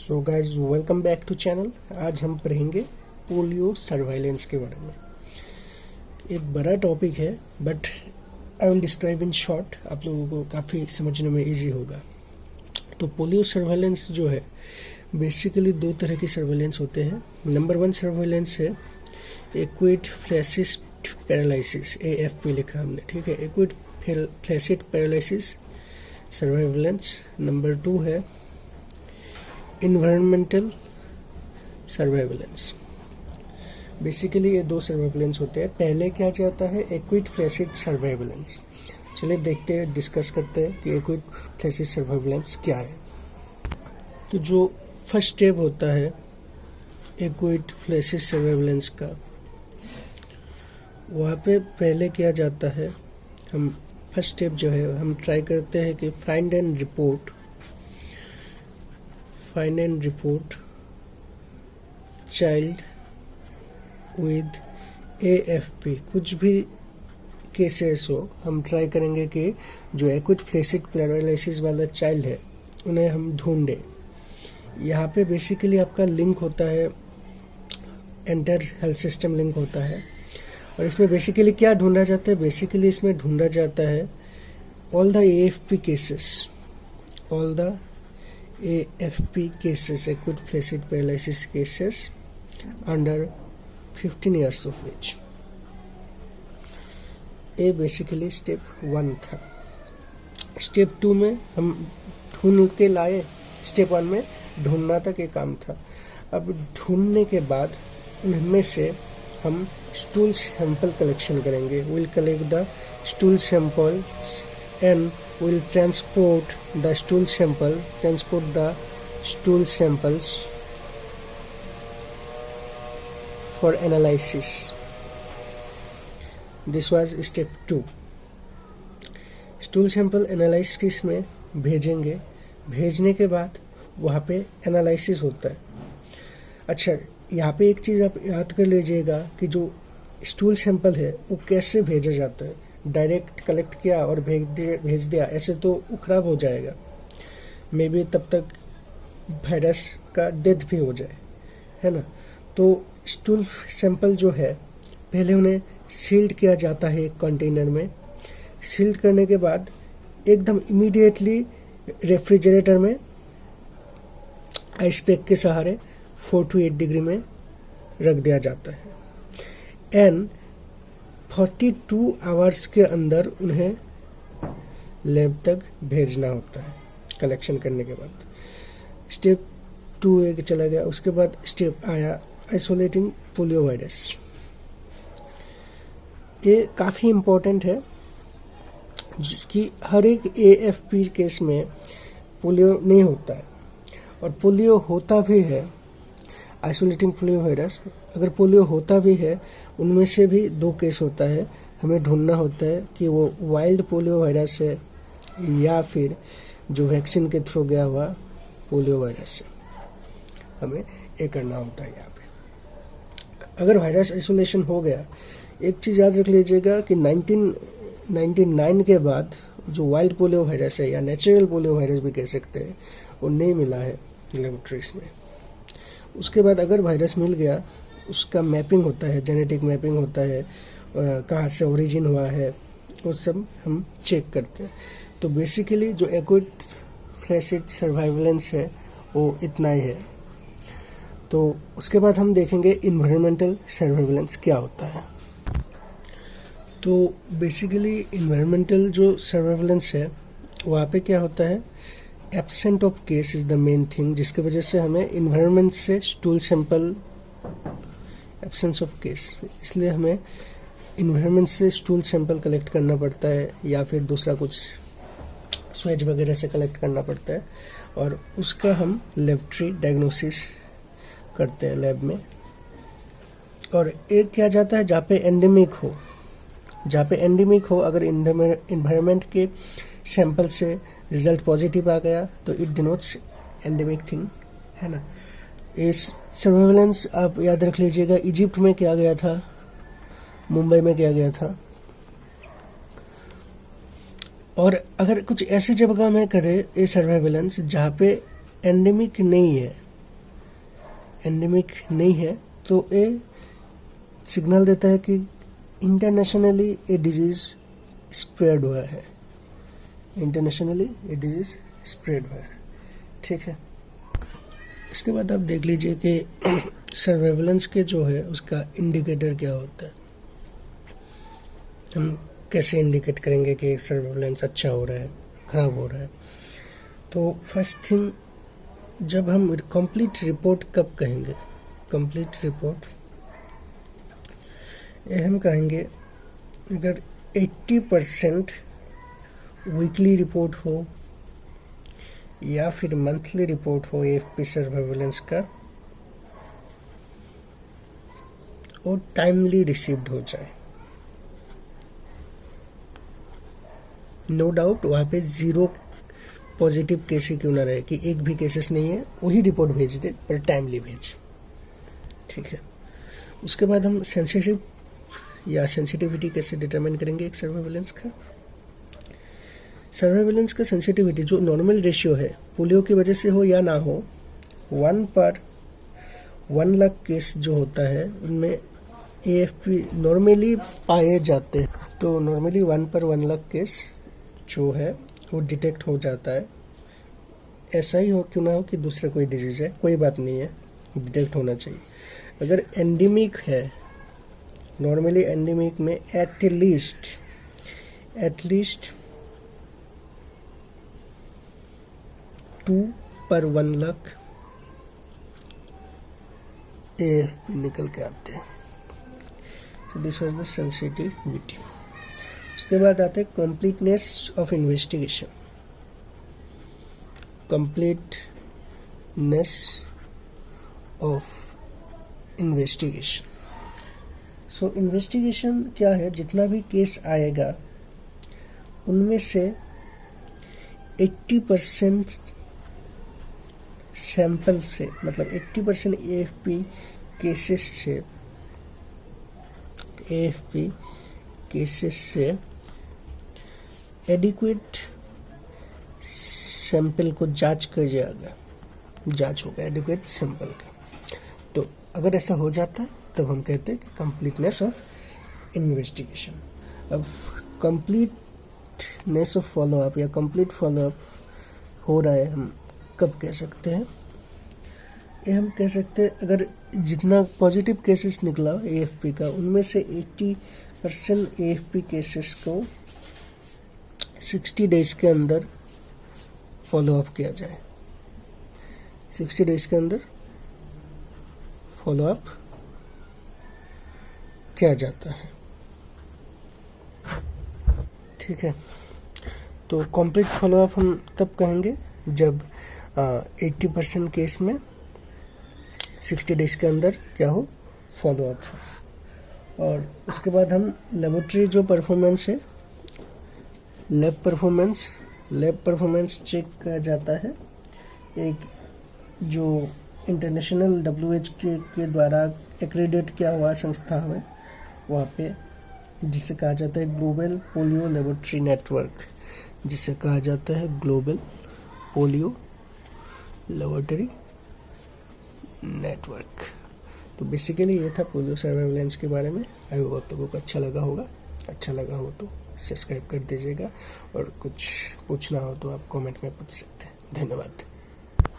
So guys welcome back to channel. आज हम पढ़ेंगे पोलियो सर्वाइलेंस के बारे में। एक बड़ा टॉपिक है but I will describe in short, आप लोगों को काफ़ी समझने में इजी होगा। तो पोलियो सर्वाइलेंस जो है बेसिकली दो तरह की सर्वाइलेंस होते हैं। नंबर 1 सर्वाइलेंस है एक्यूट फ्लैसिड पैरालिसिस, AFP लिखा हमने, ठीक है, acute flaccid paralysis surveillance. Number 2 है इन्वायरमेंटल सर्वाइलेंस। बेसिकली ये दो सर्वाइलेंस होते हैं। पहले क्या जाता है एक्यूट फ्लैसिड सर्वाइलेंस। चलिए देखते हैं, डिस्कस करते हैं कि एक्यूट फ्लैसिड सर्वाइलेंस क्या है। तो जो फर्स्ट स्टेप होता है एक्यूट फ्लैसिड सर्वाइलेंस का, वहाँ पे पहले क्या जाता है, हम फर्स्ट स्टेप जो है हम ट्राई करते हैं कि find and report child with AFP। कुछ भी केसेस हो, हम ट्राई करेंगे कि जो एक्यूट फ्लैसिड पैरालिसिस वाला चाइल्ड है उन्हें हम ढूंढें। यहाँ पे बेसिकली आपका लिंक होता है, एंटर हेल्थ सिस्टम लिंक होता है। और इसमें बेसिकली क्या ढूंढा जाता है, बेसिकली इसमें ढूंढा जाता है all the AFP cases, acute flaccid paralysis cases under 15 years of age। ये बेसिकली स्टेप 1 था। स्टेप 2 में हम ढूंढ के लाए, स्टेप 1 में ढूंढना तक ये काम था। अब ढूंढने के बाद उनमें से हम स्टूल सैंपल कलेक्शन करेंगे। Will collect the stool samples and will transport the stool samples for analysis। This was step 2। Stool sample analysis में भेजेंगे। भेजने के बाद वहाँ पे एनालिसिस होता है। अच्छा, यहाँ पे एक चीज़ आप याद कर लीजिएगा कि जो स्टूल सैंपल है वो कैसे भेजा जाता है। डायरेक्ट कलेक्ट किया और भेज दिया, ऐसे तो वो खराब हो जाएगा, मे बी तब तक वायरस का डेथ भी हो जाए, है ना। तो स्टूल सैंपल जो है पहले उन्हें सील्ड किया जाता है एक कंटेनर में। सील्ड करने के बाद एकदम इमीडिएटली रेफ्रिजरेटर में आइस पैक के सहारे 4 to 8 डिग्री में रख दिया जाता है। एंड 42 आवर्स के अंदर उन्हें लैब तक भेजना होता है कलेक्शन करने के बाद। स्टेप 2 एक चला गया। उसके बाद स्टेप आया आइसोलेटिंग पोलियो वायरस। ये काफ़ी इम्पोर्टेंट है कि हर एक AFP केस में पोलियो नहीं होता है, और पोलियो होता भी है, आइसोलेटिंग पोलियो वायरस अगर पोलियो होता भी है उनमें से भी 2 केस होता है। हमें ढूंढना होता है कि वो वाइल्ड पोलियो वायरस है या फिर जो वैक्सीन के थ्रू गया हुआ पोलियो वायरस है। हमें ये करना होता है यहाँ पे। अगर वायरस आइसोलेशन हो गया, एक चीज़ याद रख लीजिएगा कि 1999 के बाद जो वाइल्ड पोलियो वायरस है या नेचुरल पोलियो वायरस भी कह सकते हैं, वो नहीं मिला है लेबोरेटरीज में। उसके बाद अगर वायरस मिल गया, उसका मैपिंग होता है, जेनेटिक मैपिंग होता है, कहाँ से ओरिजिन हुआ है, वो सब हम चेक करते हैं। तो बेसिकली जो एक्यूट फ्लैसिड सर्वाइलेंस है वो इतना ही है। तो उसके बाद हम देखेंगे इन्वायरमेंटल सर्वाइलेंस क्या होता है। तो बेसिकली इन्वायरमेंटल जो सर्वाइलेंस है वहाँ पे क्या होता है, absent of case is the main thing, जिसकी वजह से हमें इन्वायरमेंट से stool sample, absence of case, इसलिए हमें इन्वायरमेंट से स्टूल सैंपल कलेक्ट करना पड़ता है या फिर दूसरा कुछ स्वेज वगैरह से कलेक्ट करना पड़ता है, और उसका हम लेबोरेटरी डायग्नोसिस करते हैं लैब में। और एक क्या जाता है जहाँ पे एंडेमिक हो, अगर इन्वायरमेंट के सैंपल से रिजल्ट पॉजिटिव आ गया तो इट डिनोट्स एंडेमिक थिंग, है ना। इस सर्वेलेंस आप याद रख लीजिएगा, इजिप्ट में किया गया था, मुंबई में किया गया था। और अगर कुछ ऐसी जगह में करें ये सर्वेलेंस जहाँ पे एंडेमिक नहीं है, एंडेमिक नहीं है तो ये सिग्नल देता है कि इंटरनेशनली ये डिजीज स्प्रेड हुआ है, इंटरनेशनली ये डिजीज स्प्रेड हुआ है। ठीक है, इसके बाद आप देख लीजिए कि सर्वेलेंस के जो है उसका इंडिकेटर क्या होता है। हम कैसे इंडिकेट करेंगे कि सर्वेलेंस अच्छा हो रहा है, खराब हो रहा है। तो फर्स्ट थिंग, जब हम कंप्लीट रिपोर्ट कब कहेंगे, कंप्लीट रिपोर्ट ये हम कहेंगे अगर 80% वीकली रिपोर्ट हो या फिर मंथली रिपोर्ट हो AFP सर्वेलेंस का और टाइमली रिसीव्ड हो जाए। नो डाउट वहाँ पे 0 पॉजिटिव केस ही क्यों ना रहे कि एक भी केसेस नहीं है, वही रिपोर्ट भेज दे पर टाइमली भेज। ठीक है, उसके बाद हम सेंसिटिव या सेंसिटिविटी कैसे डिटरमाइन करेंगे एक सर्वेलेंस का। सर्वेलेंस का सेंसिटिविटी जो नॉर्मल रेशियो है, पोलियो की वजह से हो या ना हो, 1/1 लाख केस जो होता है उनमें AFP नॉर्मली पाए जाते हैं। तो नॉर्मली 1/1 लाख केस जो है वो डिटेक्ट हो जाता है। ऐसा ही हो क्यों ना हो कि दूसरा कोई डिजीज़ है, कोई बात नहीं है, डिटेक्ट होना चाहिए। अगर एंडेमिक है, नॉर्मली एंडेमिक में एटलीस्ट 2/1 लाख AFP निकल के आते हैं। So this was the sensitivity. उसके बाद आते हैं completeness of investigation. Completeness of investigation. So investigation क्या है, जितना भी केस आएगा उनमें से 80% सैंपल से, मतलब 80% AFP केसेस से एडिक्वेट सैंपल को जांच होगा एडिक्वेट सैंपल का। तो अगर ऐसा हो जाता है तब हम कहते हैं कि कंप्लीटनेस ऑफ इन्वेस्टिगेशन। अब कंप्लीटनेस ऑफ फॉलोअप या कंप्लीट फॉलोअप हो रहा है, हम कब कह सकते हैं? ये हम कह सकते हैं अगर जितना पॉजिटिव केसेस निकला AFP का, उनमें से 80% AFP केसेस को 60 डेज के अंदर फॉलोअप किया जाए। 60 डेज के अंदर फॉलोअप किया जाता है। ठीक है, तो कंप्लीट फॉलोअप हम तब कहेंगे जब 80% केस में 60 डेज के अंदर क्या हो, फॉलोअप हो। और उसके बाद हम लेबोरेटरी जो परफॉर्मेंस है, लैब परफॉर्मेंस चेक किया जाता है। एक जो इंटरनेशनल WHO के द्वारा एक्रेडिट किया हुआ संस्था है वहाँ पे, जिसे कहा जाता है ग्लोबल पोलियो लेबोरेटरी नेटवर्क, जिसे कहा जाता है ग्लोबल पोलियो लेबोरेटरी नेटवर्क। तो बेसिकली ये था पोलियो सर्वेलेंस के बारे में। आई होप आप लोगों को अच्छा लगा होगा। अच्छा लगा हो तो सब्सक्राइब कर दीजिएगा, और कुछ पूछना हो तो आप कमेंट में पूछ सकते हैं। धन्यवाद।